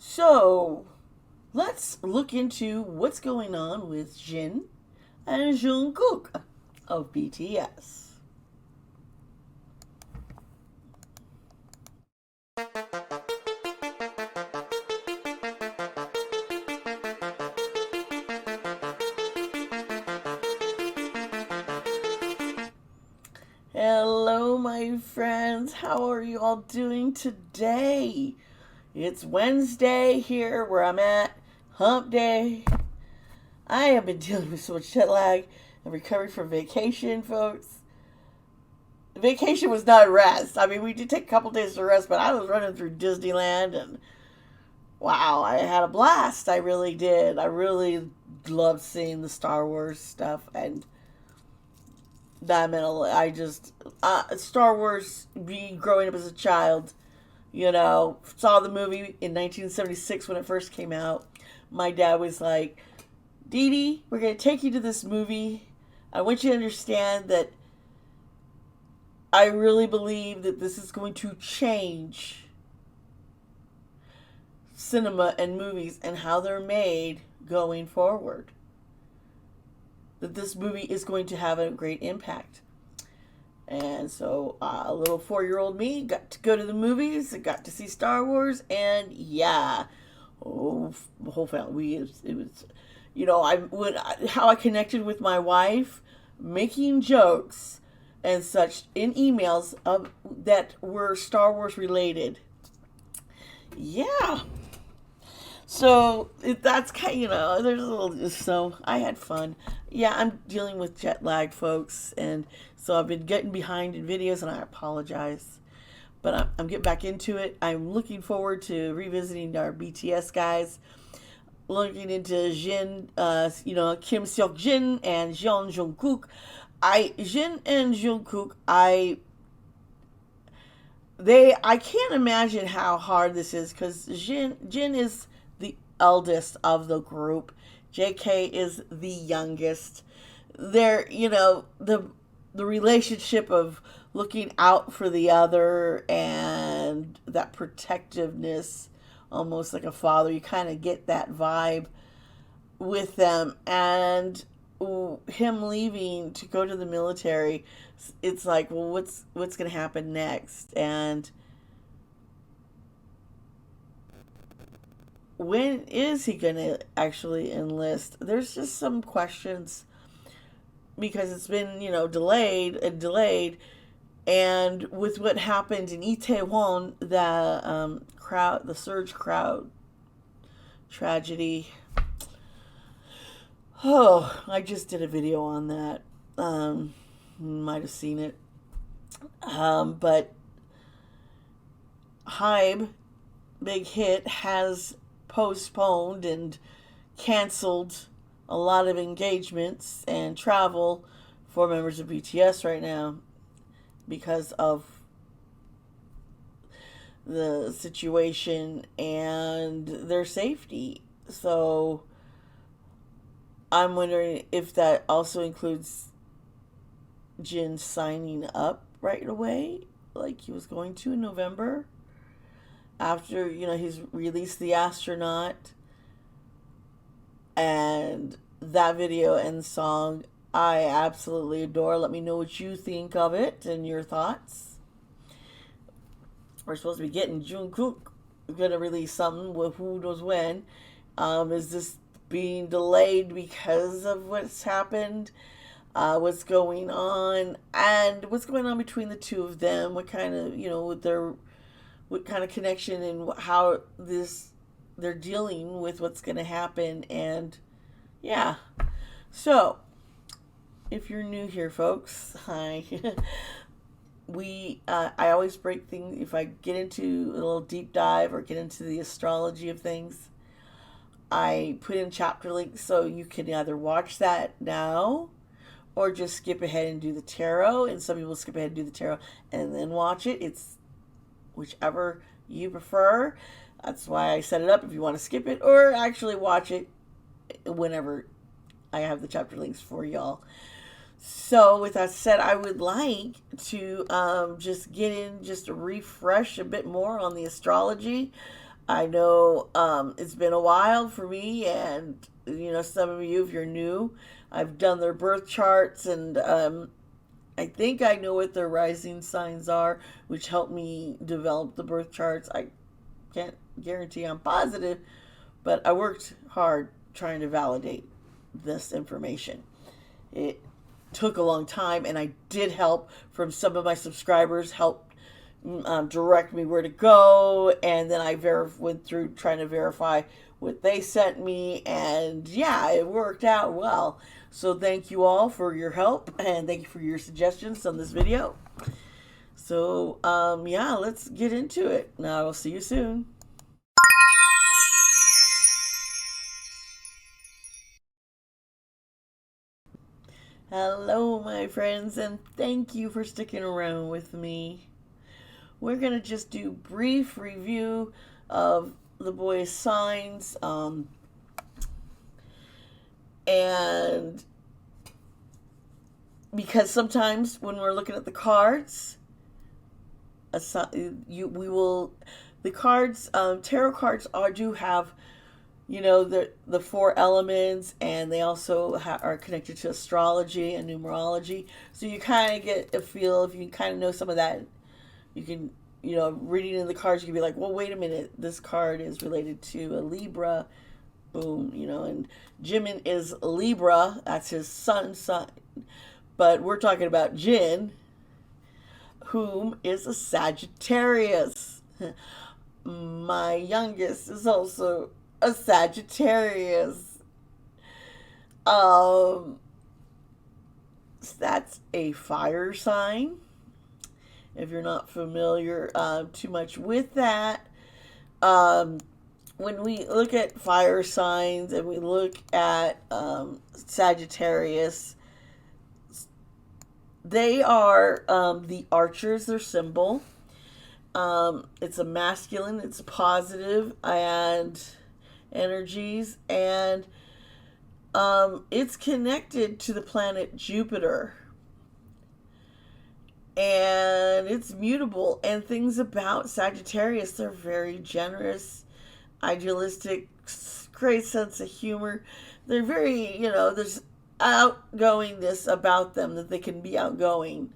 So, let's look into what's going on with Jin and Jungkook of BTS. Hello, my friends. How are you all doing today? It's Wednesday here where I'm at, hump day. I have been dealing with so much jet lag and recovery from vacation, folks. Vacation was not rest. I mean, we did take a couple days to rest, but I was running through Disneyland and wow, I had a blast. I really did. I really loved seeing the Star Wars stuff, and that meant a lot. Star Wars, being growing up as a child, saw the movie in 1976 when it first came out. My dad was like, Dee Dee, we're going to take you to this movie. I want you to understand that I really believe that this is going to change cinema and movies and how they're made going forward. That this movie is going to have a great impact. And so a little 4-year-old me got to go to the movies, got to see Star Wars, and yeah, the whole family. It was, how I connected with my wife, making jokes and such in emails that were Star Wars related. Yeah. So that's kind of, there's a little, so I had fun. Yeah, I'm dealing with jet lag, folks, and so I've been getting behind in videos, and I apologize. But I'm getting back into it. I'm looking forward to revisiting our BTS guys, looking into Jin, Kim Seok Jin and Jin Jungkook. Jin and Jungkook, I can't imagine how hard this is because Jin is the eldest of the group. JK is the youngest. They're, the relationship of looking out for the other and that protectiveness, almost like a father. You kind of get that vibe with them. And him leaving to go to the military, it's like, well, what's going to happen next? And when is he going to actually enlist? There's just some questions because it's been, delayed and delayed. And with what happened in Itaewon, the surge crowd tragedy. Oh, I just did a video on that. Might have seen it. But Hybe, Big Hit, has postponed and canceled a lot of engagements and travel for members of BTS right now because of the situation and their safety. So I'm wondering if that also includes Jin signing up right away, like he was going to in November, after, he's released The Astronaut. And that video and song I absolutely adore. Let me know what you think of it and your thoughts. We're supposed to be getting Jungkook going to release something with who knows when. Is this being delayed because of what's happened? What's going on? And what's going on between the two of them? What kind of, what kind of connection and how they're dealing with what's going to happen. And yeah, so if you're new here, folks, hi. I always break things. If I get into a little deep dive or get into the astrology of things, I put in chapter links so you can either watch that now or just skip ahead and do the tarot. And some people skip ahead and do the tarot and then watch it. It's whichever you prefer. That's why I set it up, if you want to skip it or actually watch it whenever I have the chapter links for y'all. So with that said, I would like to just get in, just to refresh a bit more on the astrology. I know it's been a while for me, and some of you, if you're new, I've done their birth charts, and I think I know what their rising signs are, which helped me develop the birth charts. I can't guarantee I'm positive, but I worked hard trying to validate this information. It took a long time, and I did help from some of my subscribers, helped direct me where to go, and then I went through trying to verify what they sent me, and yeah, it worked out well. So thank you all for your help, and thank you for your suggestions on this video. So yeah, let's get into it. Now I will see you soon. Hello, my friends, and thank you for sticking around with me. We're going to just do brief review of the boys' signs, and because sometimes when we're looking at the cards, the cards, tarot cards do have, the four elements, and they also are connected to astrology and numerology. So you kind of get a feel, if you kind of know some of that, you can, reading in the cards, you can be like, well, wait a minute, this card is related to a Libra. Boom, and Jimin is a Libra, that's his sun sign. But we're talking about Jin, whom is a Sagittarius. My youngest is also a Sagittarius. That's a fire sign. If you're not familiar too much with that, when we look at fire signs and we look at Sagittarius, they are the archers, their symbol. It's a masculine, it's positive and energies, and it's connected to the planet Jupiter. And it's mutable. And things about Sagittarius, they're very generous, idealistic, great sense of humor. They're very, there's outgoingness about them, that they can be outgoing.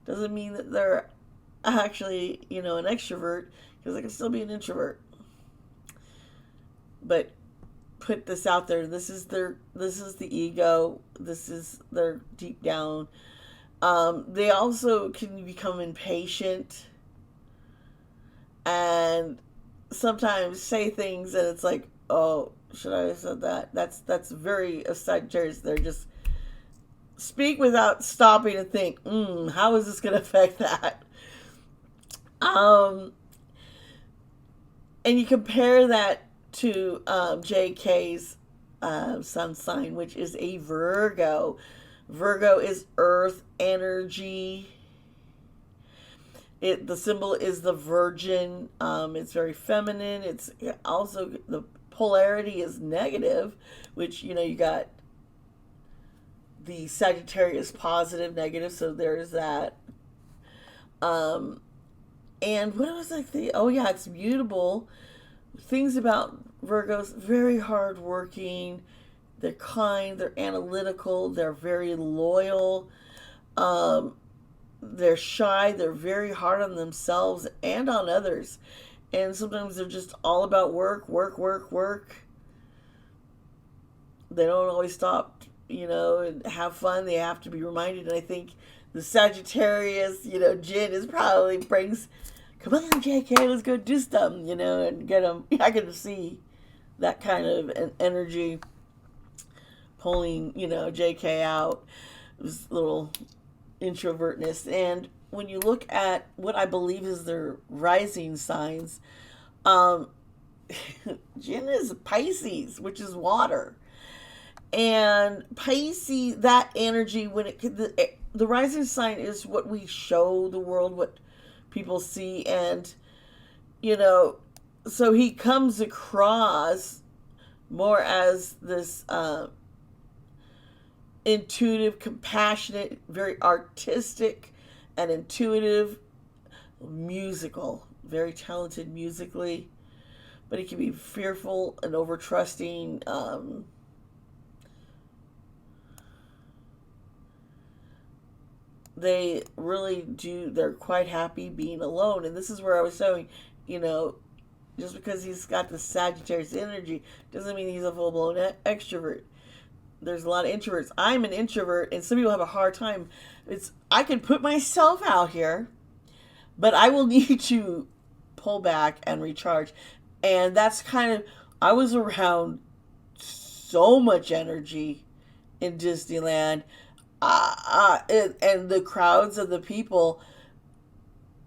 Doesn't mean that they're actually, an extrovert, because they can still be an introvert. But put this out there. This is the ego. This is their deep down. They also can become impatient and sometimes say things and it's like, oh, should I have said that? That's very Sagittarius. They're just speak without stopping to think, how is this going to affect that? And you compare that to JK's sun sign, which is a Virgo. Virgo is earth energy. The symbol is the Virgin. It's very feminine. It's also, the polarity is negative, which, you got the Sagittarius positive, negative, so there's that. And what was I thinking? Oh yeah, it's mutable. Things about Virgos, very hardworking. They're kind, they're analytical, they're very loyal. They're shy, they're very hard on themselves and on others. And sometimes they're just all about work, work, work, work. They don't always stop, and have fun. They have to be reminded. And I think the Sagittarius, Jin is probably brings, come on, JK, let's go do something, and get them. I can see that kind of an energy pulling, JK out, this little introvertness. And when you look at what I believe is their rising signs, Jin is Pisces, which is water. And Pisces, that energy, when the rising sign is what we show the world, what people see. And, so he comes across more as this intuitive, compassionate, very artistic and intuitive, musical, very talented musically. but he can be fearful and over trusting. They really do, they're quite happy being alone. And this is where I was showing, you know, just because he's got the Sagittarius energy doesn't mean he's a full blown extrovert. There's a lot of introverts. I'm an introvert, and some people have a hard time. I can put myself out here, but I will need to pull back and recharge. And that's kind of, I was around so much energy in Disneyland, and the crowds of the people.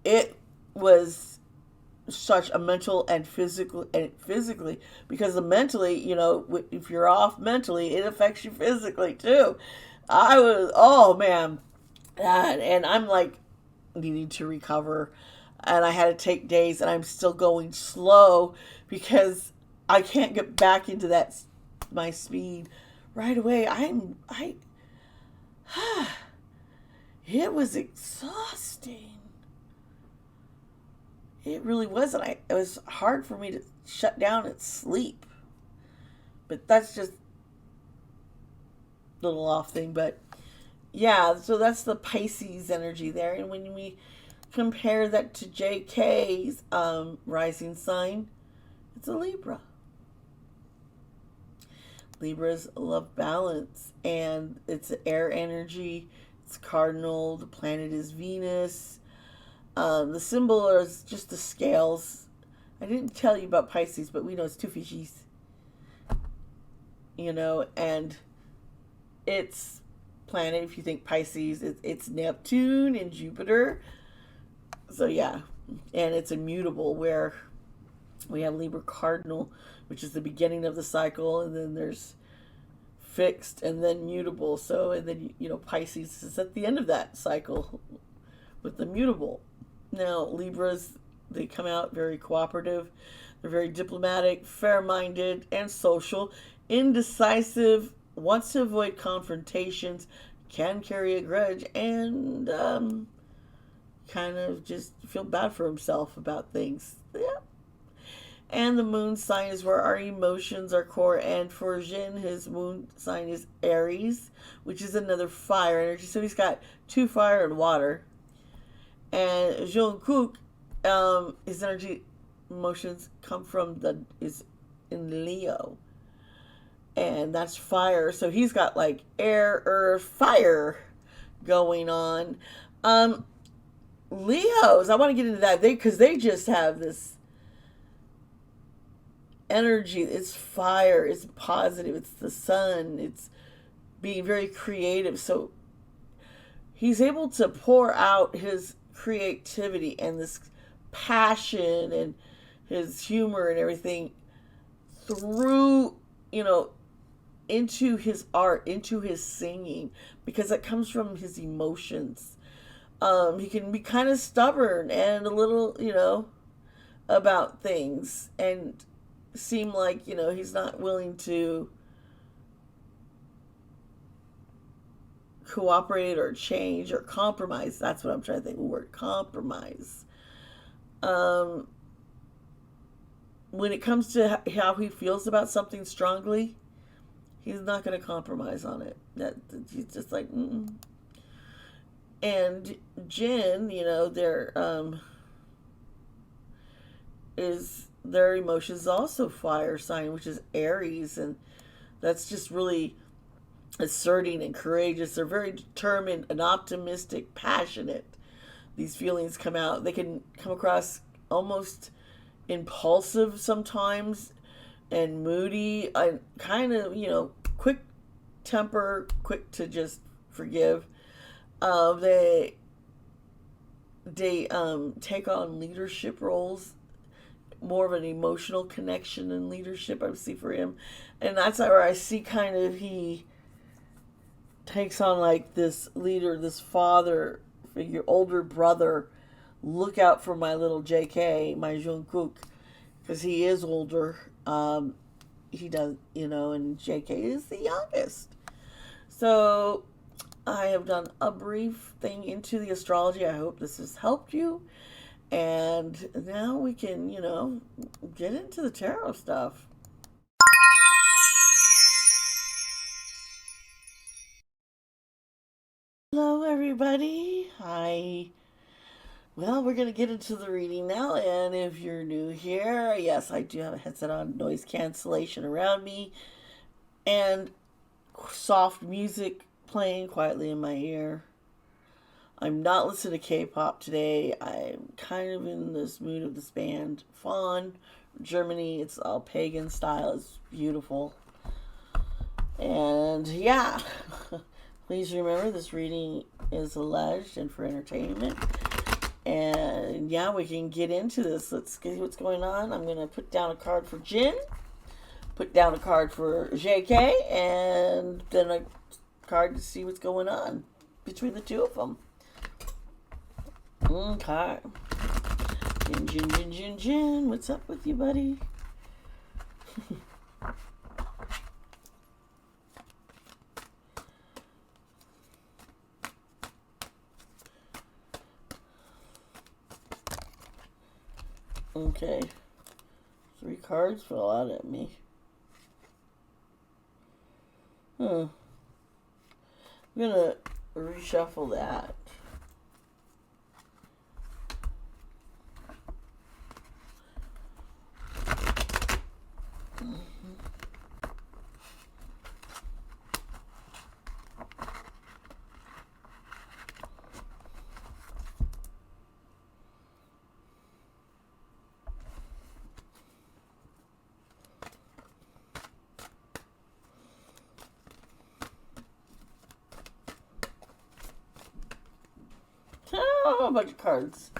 It was such a mental and physically, because the mentally, you know, if you're off mentally, it affects you physically too. I was, oh man, and I'm like needing to recover, and I had to take days, and I'm still going slow because I can't get back into that my speed right away. It was exhausting. It really wasn't. It was hard for me to shut down and sleep. But that's just a little off thing. But yeah, so that's the Pisces energy there. And when we compare that to JK's rising sign, it's a Libra. Libras love balance, and it's air energy. It's cardinal. The planet is Venus. The symbol is just the scales. I didn't tell you about Pisces, but we know it's two fishies. You know, and it's planet, if you think Pisces, it's Neptune and Jupiter. So yeah, and it's immutable, where we have Libra cardinal, which is the beginning of the cycle, and then there's fixed and then mutable. So, and then, you know, Pisces is at the end of that cycle with the mutable. Now, Libras, they come out very cooperative. They're very diplomatic, fair-minded, and social. Indecisive, wants to avoid confrontations, can carry a grudge, and kind of just feel bad for himself about things. Yeah. And the moon sign is where our emotions are core. And for Jin, his moon sign is Aries, which is another fire energy. So he's got 2 fire and water. And Jinkook, his energy emotions come from is in Leo, and that's fire. So he's got like air, earth, fire going on. Leos, I want to get into that because they just have this energy. It's fire. It's positive. It's the sun. It's being very creative. So he's able to pour out his creativity and this passion and his humor and everything through, you know, into his art, into his singing, because it comes from his emotions. He can be kind of stubborn and a little, you know, about things, and seem like, you know, he's not willing to cooperate or change or compromise. That's what I'm trying to think. The word compromise. When it comes to how he feels about something strongly, he's not going to compromise on it. He's just like, mm-mm. And Jin, you know, their emotions also fire sign, which is Aries, and that's just really asserting and courageous. They're very determined and optimistic, passionate. These feelings come out. They can come across almost impulsive sometimes, and moody, and kind of, you know, quick temper, quick to just forgive. They take on leadership roles, more of an emotional connection and leadership I see for him, and that's where I see kind of he takes on like this leader, this father figure, older brother. Look out for my little JK, my Jinkook, because he is older. He does, you know, and JK is the youngest. So I have done a brief thing into the astrology. I hope this has helped you. And now we can, get into the tarot stuff. Hello, everybody. Hi. Well, we're going to get into the reading now. And if you're new here, yes, I do have a headset on, noise cancellation around me, and soft music playing quietly in my ear. I'm not listening to K-pop today. I'm kind of in this mood of this band, Fawn, Germany. It's all pagan style. It's beautiful. And yeah, please remember this reading is alleged and for entertainment. And yeah, we can get into this. Let's see what's going on. I'm going to put down a card for Jin, put down a card for JK, and then a card to see what's going on between the two of them. Okay. Jin. What's up with you, buddy? Okay. 3 cards fell out at me. I'm gonna reshuffle that. Oh, a bunch of cards.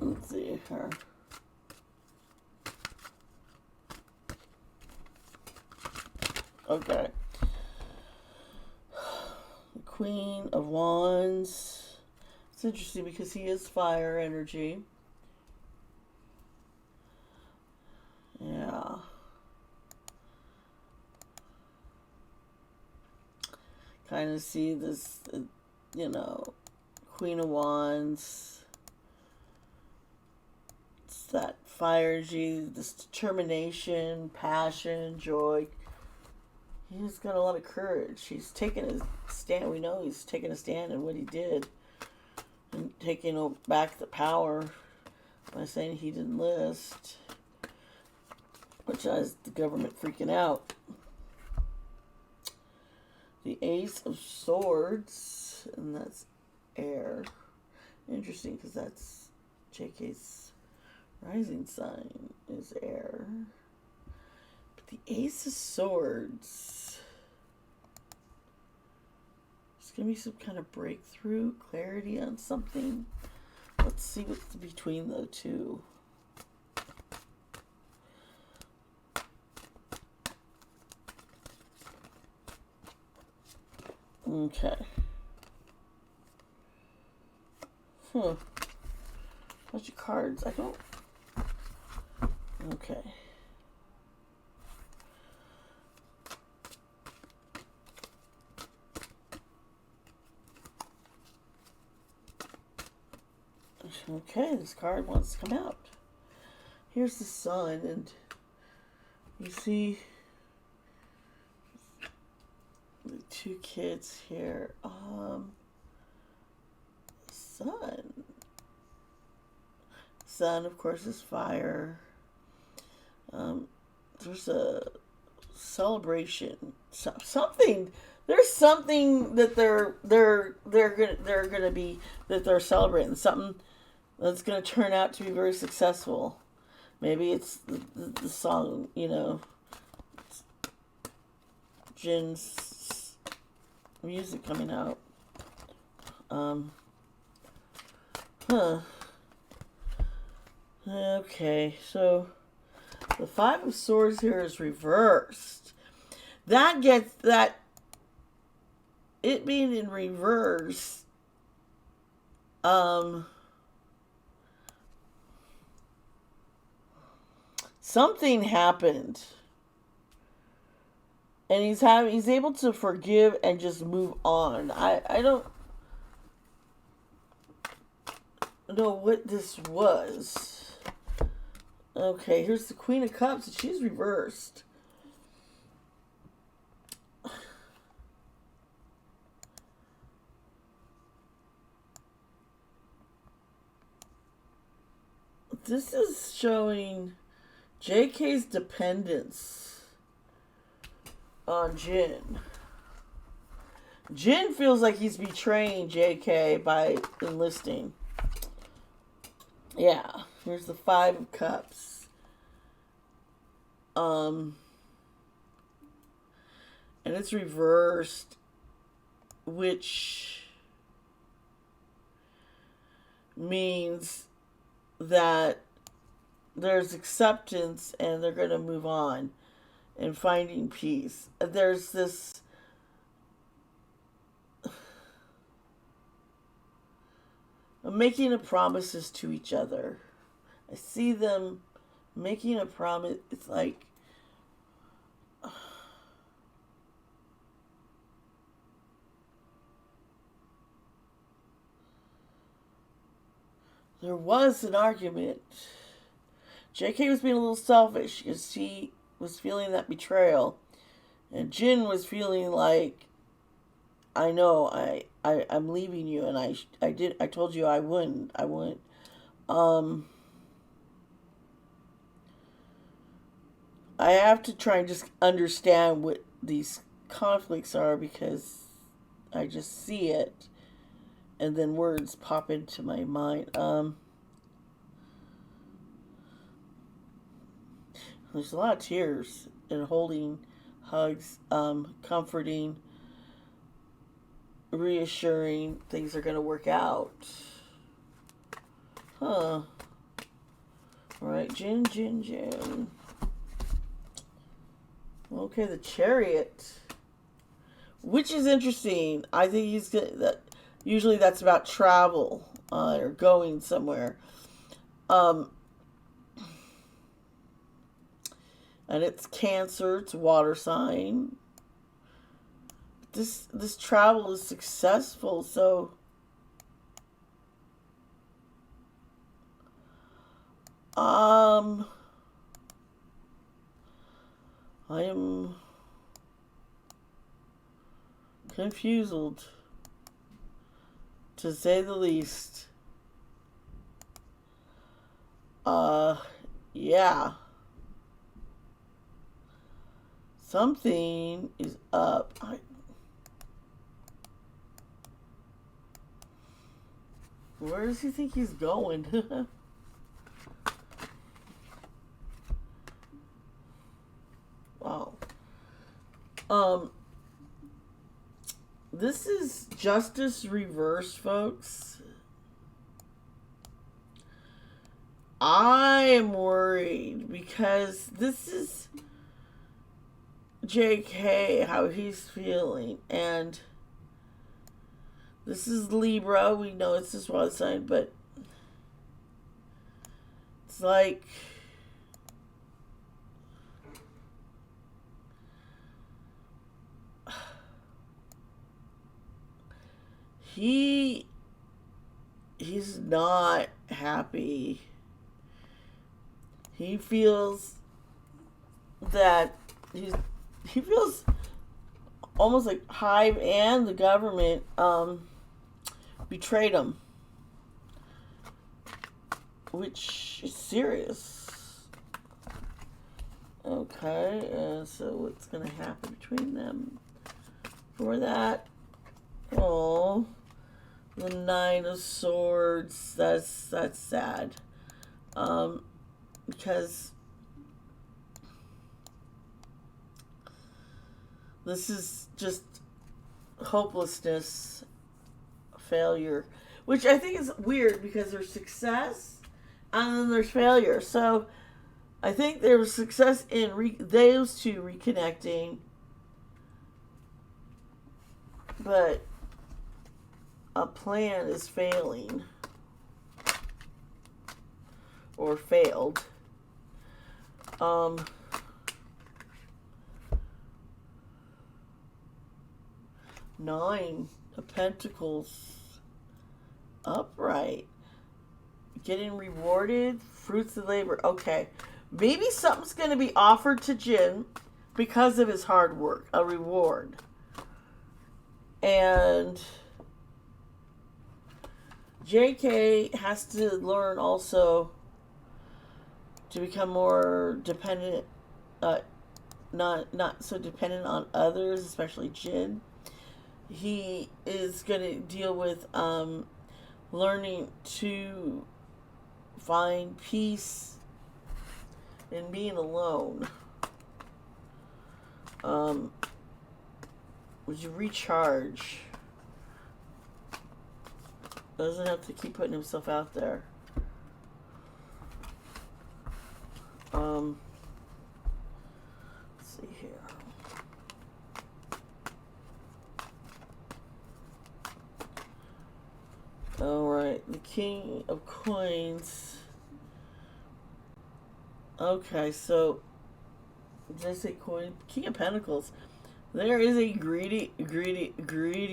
Let's see here. Okay. The Queen of Wands. It's interesting because he is fire energy. Yeah. Kind of see this, Queen of Wands. It's that fire energy, this determination, passion, joy. He's got a lot of courage. He's taken a stand. We know he's taken a stand in what he did. And taking back the power by saying he didn't list. Which has the government freaking out. The Ace of Swords, and that's air. Interesting, because that's JK's rising sign is air. But the Ace of Swords, there's going to be some kind of breakthrough, clarity on something. Let's see what's between the two. Okay. Bunch of cards. I don't. Okay. Okay, this card wants to come out. Here's the sun, and you see the 2 kids here. Sun, of course, is fire. There's a celebration. Something. There's something that they're gonna be that they're celebrating. Something that's gonna turn out to be very successful. Maybe it's the song, Jin's music coming out. Okay, so the 5 of Swords here is reversed. That gets that. It being in reverse. Something happened. and he's able to forgive and just move on. I don't know what this was. Okay, here's the Queen of Cups, and she's reversed. This is showing JK's dependence on Jin. Jin feels like he's betraying JK by enlisting. Yeah, here's the Five of Cups. And it's reversed, which means that there's acceptance and they're going to move on and finding peace. There's this making a promises to each other. I see them making a promise. It's like there was an argument. JK was being a little selfish because she was feeling that betrayal. And Jin was feeling like, I know, I'm leaving you, and I told you I wouldn't. I have to try and just understand what these conflicts are because I just see it, and then words pop into my mind. There's a lot of tears and holding, hugs, comforting, reassuring things are going to work out. Huh. Alright, Jin. Okay, the Chariot. Which is interesting. I think he's good. Usually that's about travel or going somewhere. And it's Cancer, it's water sign. This travel is successful, so I am confused, to say the least. Yeah. Something is up. Where does he think he's going? Wow. This is Justice Reverse, folks. I am worried because this is JK, how he's feeling, and this is Libra. We know it's his water sign, but it's like he's not happy. He feels that he feels almost like Hive and the government betrayed him, which is serious. Okay, so what's going to happen between them for that? Oh, the Nine of Swords. That's sad. Because this is just hopelessness, failure, which I think is weird because there's success and then there's failure. So I think there was success in those two reconnecting, but a plan is failing or failed. Nine of Pentacles. Upright. Getting rewarded. Fruits of labor. Okay. Maybe something's going to be offered to Jin because of his hard work. A reward. And JK has to learn also to become more dependent, not so dependent on others, especially Jin. He is going to deal with learning to find peace in being alone. Would you recharge? Doesn't have to keep putting himself out there. Let's see here. Alright, the King of Coins. Okay, so did I say coin? King of Pentacles. There is a greedy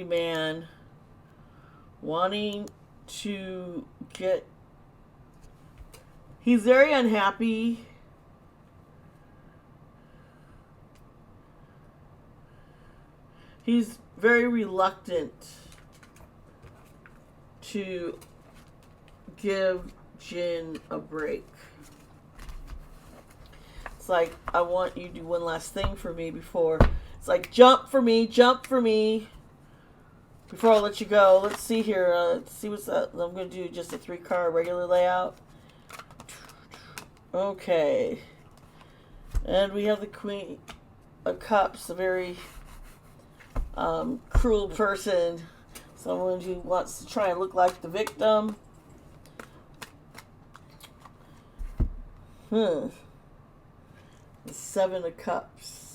man wanting to get... He's very unhappy. He's very reluctant to give Jin a break. It's like, I want you to do one last thing for me before... It's like, jump for me before I let you go. Let's see here. Let's see what's that. I'm going to do just a 3-card regular layout. Okay. And we have the Queen of Cups, a very cruel person. Someone who wants to try and look like the victim. The 7 of Cups.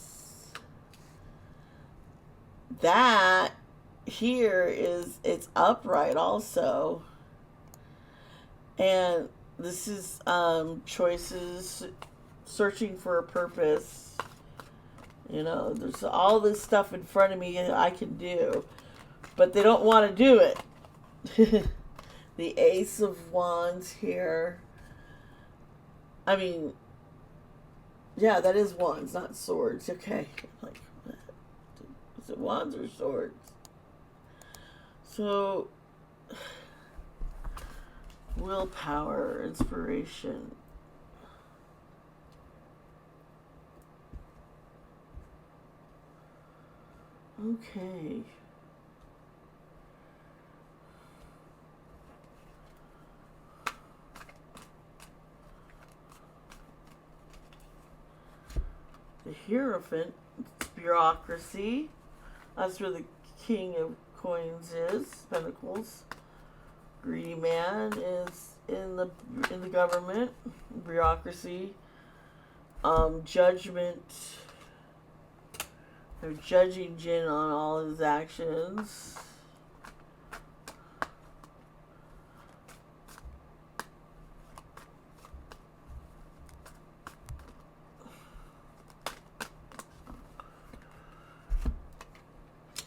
That here is, it's upright also. And this is choices, searching for a purpose. You know, there's all this stuff in front of me that I can do, but they don't want to do it. The Ace of Wands here. I mean, yeah, that is wands, not swords. Okay. Like, is it wands or swords? So, willpower, inspiration. Okay. The Hierophant, it's bureaucracy. That's where the King of Coins is, Pentacles. Greedy man is in the government, bureaucracy. Judgment. They're judging Jin on all his actions.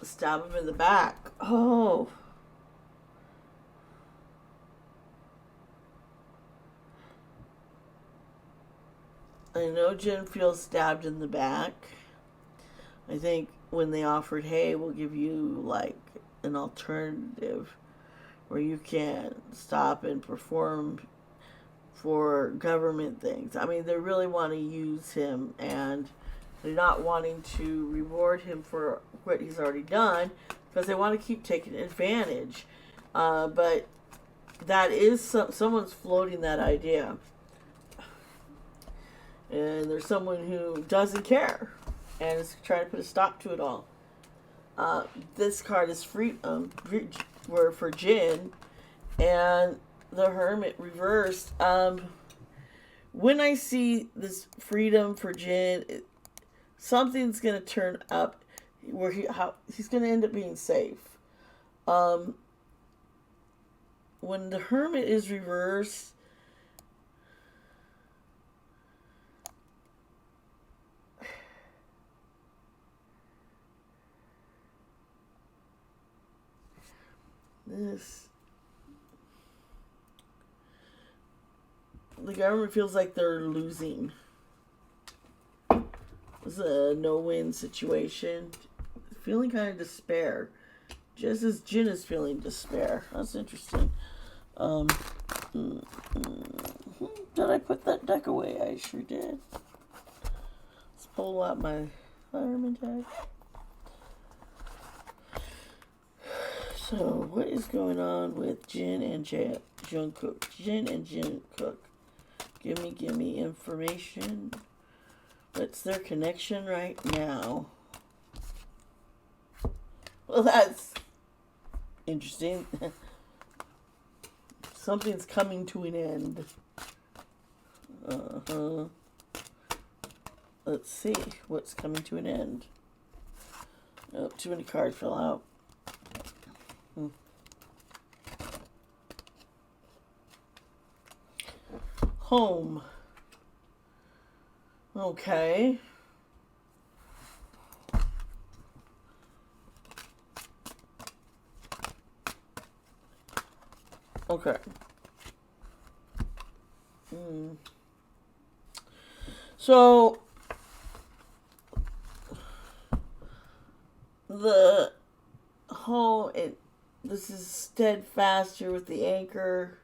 Stab him in the back. Oh. I know Jin feels stabbed in the back. I think when they offered, hey, we'll give you like an alternative where you can stop and perform for government things. I mean, they really want to use him, and they're not wanting to reward him for what he's already done because they want to keep taking advantage. But that is someone's floating that idea. And there's someone who doesn't care and is trying to put a stop to it all. This card is freedom for Jin, and the Hermit reversed. When I see this freedom for Jin, something's going to turn up where he's going to end up being safe. When the Hermit is reversed, This. The government feels like they're losing. This is a no-win situation. Feeling kind of despair. Just as Jin is feeling despair. That's interesting. Did I put that deck away? I sure did. Let's pull out my fireman tag. So, what is going on with Jin and Jungkook? Jin and Jinkook. Give me information. What's their connection right now? Well, that's interesting. Something's coming to an end. Let's see what's coming to an end. Oh, too many cards fell out. Home. Okay. Okay. So the home, this is steadfast here with the anchor,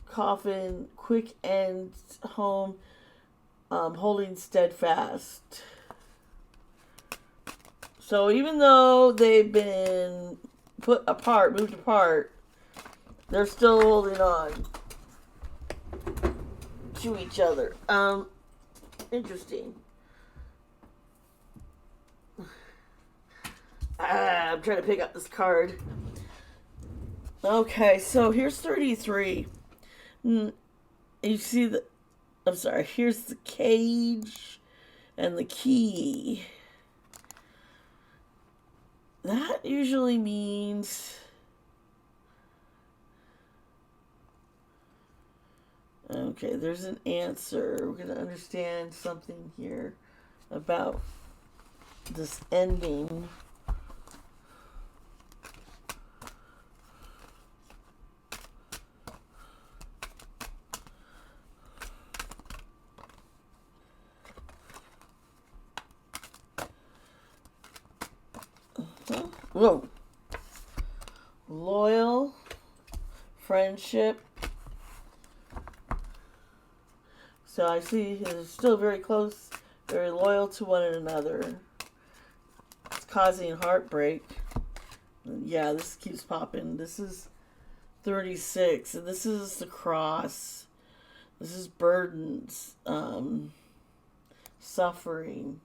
coffin, quick end, home, holding steadfast. So even though they've been moved apart, they're still holding on to each other. Interesting. I'm trying to pick up this card. Okay, so here's 33. You see the... I'm sorry, here's the cage and the key. That usually means... Okay, there's an answer. We're going to understand something here about this ending. Whoa. Loyal, friendship. So I see they're still very close, very loyal to one another. It's causing heartbreak. Yeah, this keeps popping. This is 36, and this is the cross. This is burdens, suffering.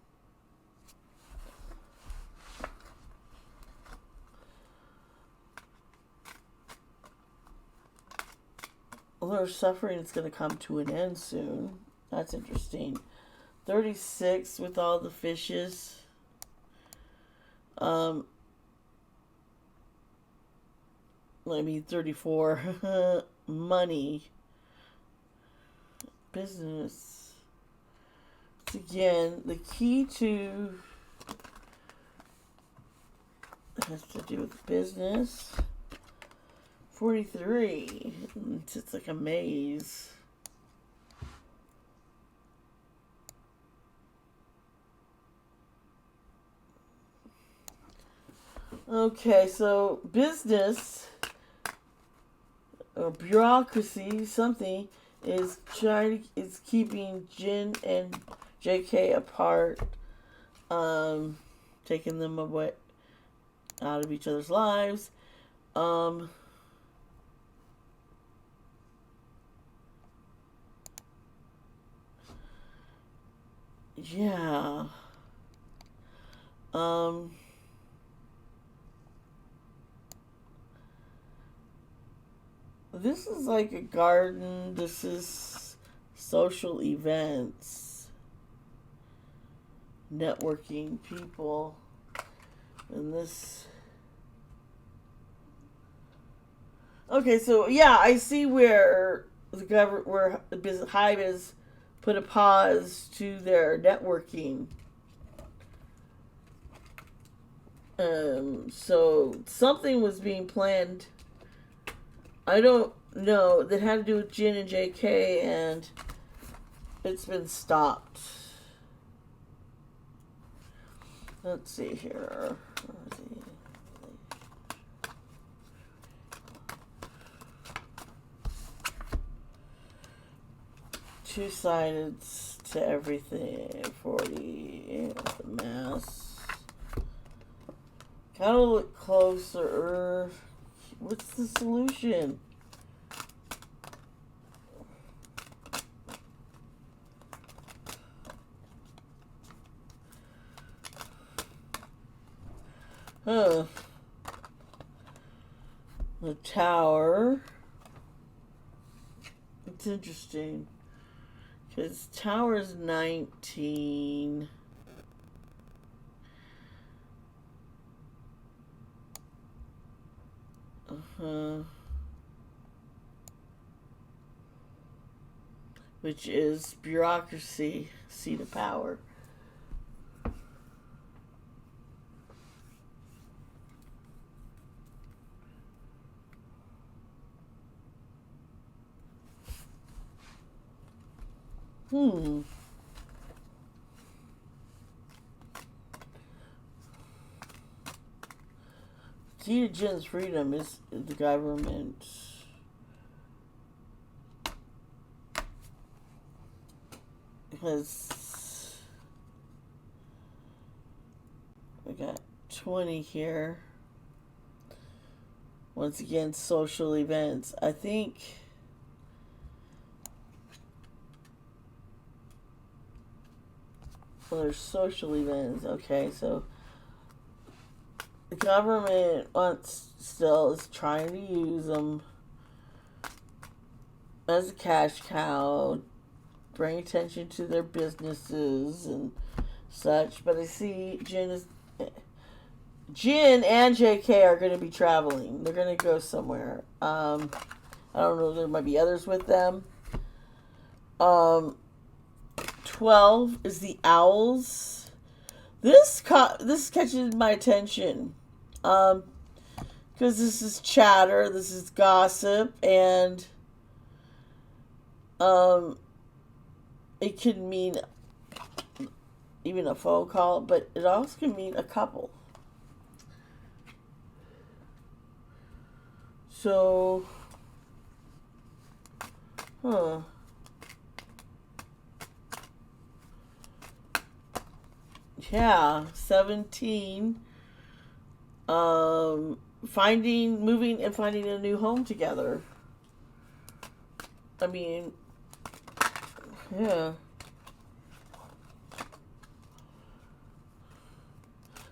Their suffering is going to come to an end soon. That's interesting. 36 with all the fishes. Maybe 34. Money. Business. It's again, the key to has to do with business. 43. It's like a maze. Okay, so business or bureaucracy, something is keeping Jin and JK apart, taking them away out of each other's lives. Yeah. This is like a garden. This is social events. Networking people. And this... Okay, so yeah, I see where the government, where the business hive is put a pause to their networking. So something was being planned I don't know. That had to do with Jin and JK, and it's been stopped. Let's see here. Let's see. Two-sided to everything. 40. The mass. Gotta look closer. What's the solution? Huh. The tower. It's interesting. Because tower's 19. Which is bureaucracy, seat of power. Key to Jin's freedom is the government. Because we got 20 here. Once again, social events. I think there's social events. Okay, so the government still is trying to use them as a cash cow, bring attention to their businesses and such. But I see Jin and JK are going to be traveling. They're going to go somewhere. I don't know. There might be others with them. 12 is the owls. This catches my attention. Because this is chatter. This is gossip. And it could mean even a phone call, but it also can mean a couple. So, yeah, 17. Moving and finding a new home together. I mean, yeah.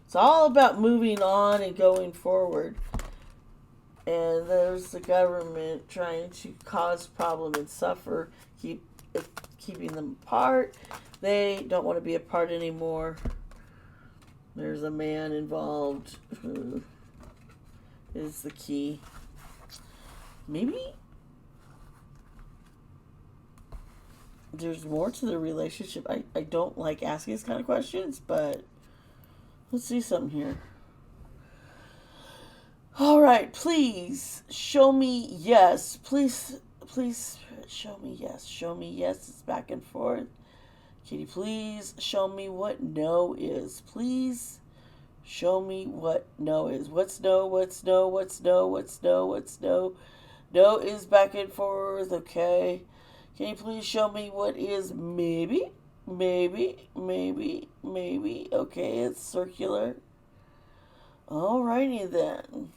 It's all about moving on and going forward. And there's the government trying to cause problem and suffer, keeping them apart. They don't want to be apart anymore. There's a man involved who is the key. Maybe there's more to the relationship. I don't like asking these kind of questions, but let's see something here. All right, please show me yes. Please show me yes. Show me yes. It's back and forth. Kitty, please show me what no is. Please show me what no is. What's no? What's no? What's no? What's no? What's no? No is back and forth. Okay. Can you please show me what is maybe? Maybe. Maybe. Maybe. Okay, it's circular. Alrighty then.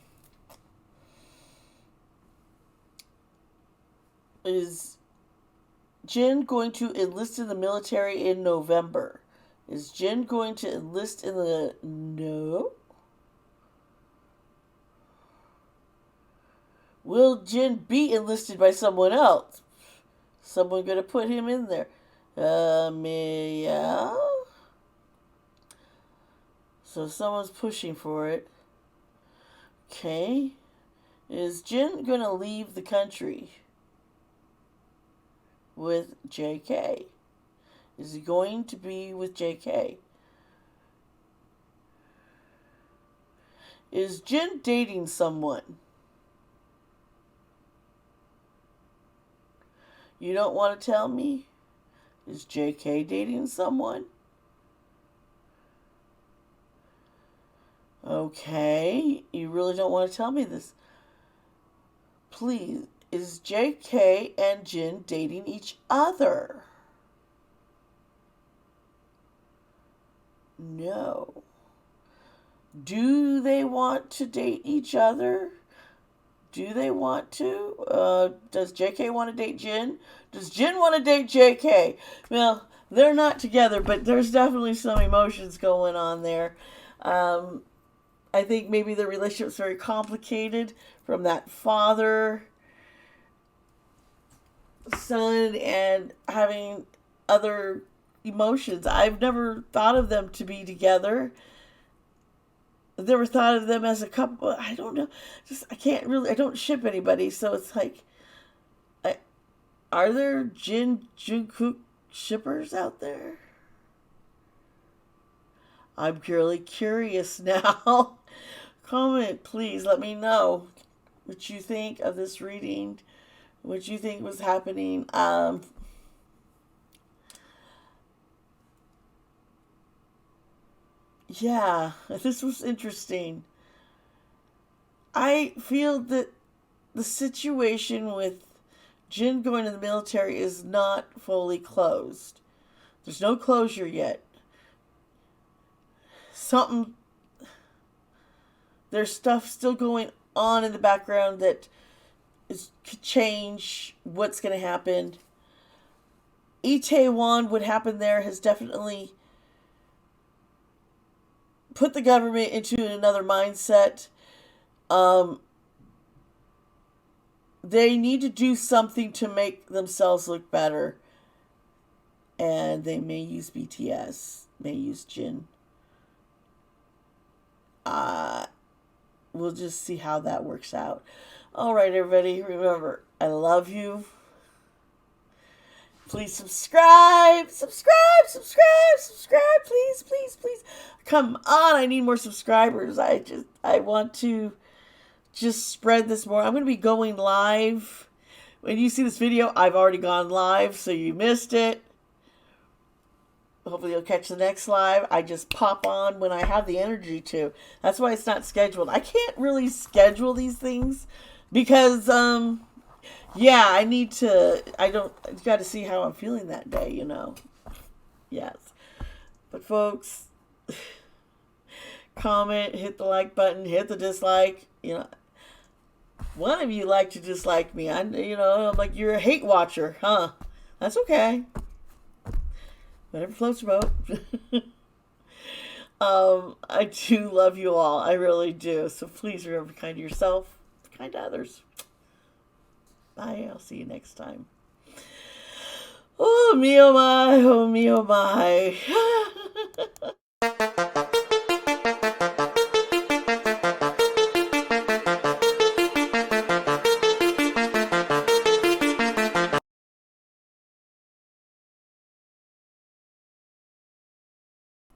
Is Jin going to enlist in the military in November? Is Jin going to enlist in the... No. Will Jin be enlisted by someone else? Someone going to put him in there? Yeah. So someone's pushing for it. Okay. Is Jin going to leave the country with JK? Is he going to be with JK? Is Jin dating someone? You don't want to tell me? Is JK dating someone? Okay, you really don't want to tell me this. Please, is JK and Jin dating each other? No. Do they want to date each other? Do they want to? Does JK want to date Jin? Does Jin want to date JK? Well, they're not together, but there's definitely some emotions going on there. I think maybe the relationship's very complicated from that father, son, and having other emotions. I've never thought of them to be together. I've never thought of them as a couple. I don't know. I don't ship anybody, so it's like, are there Jin Jungkook shippers out there? I'm purely curious now. Comment, please. Let me know what you think of this reading, what you think was happening. Yeah, this was interesting. I feel that the situation with Jin going to the military is not fully closed. There's no closure yet. Something, there's stuff still going on in the background that could change what's going to happen. Itaewon, what happened there has definitely put the government into another mindset. They need to do something to make themselves look better. And they may use BTS, may use Jin. We'll just see how that works out. All right, everybody, remember, I love you. Please subscribe, please, please, please. Come on, I need more subscribers. I want to just spread this more. I'm going to be going live. When you see this video, I've already gone live, so you missed it. Hopefully you'll catch the next live. I just pop on when I have the energy to. That's why it's not scheduled. I can't really schedule these things because, yeah, I got to see how I'm feeling that day, you know. Yes. But folks, comment, hit the like button, hit the dislike, you know. One of you like to dislike me. I'm like, you're a hate watcher, huh? That's okay. Whatever floats your boat. I do love you all. I really do. So please remember, be kind to yourself, be kind to others. Bye. I'll see you next time. Oh, me, oh, my. Oh, me, oh, my.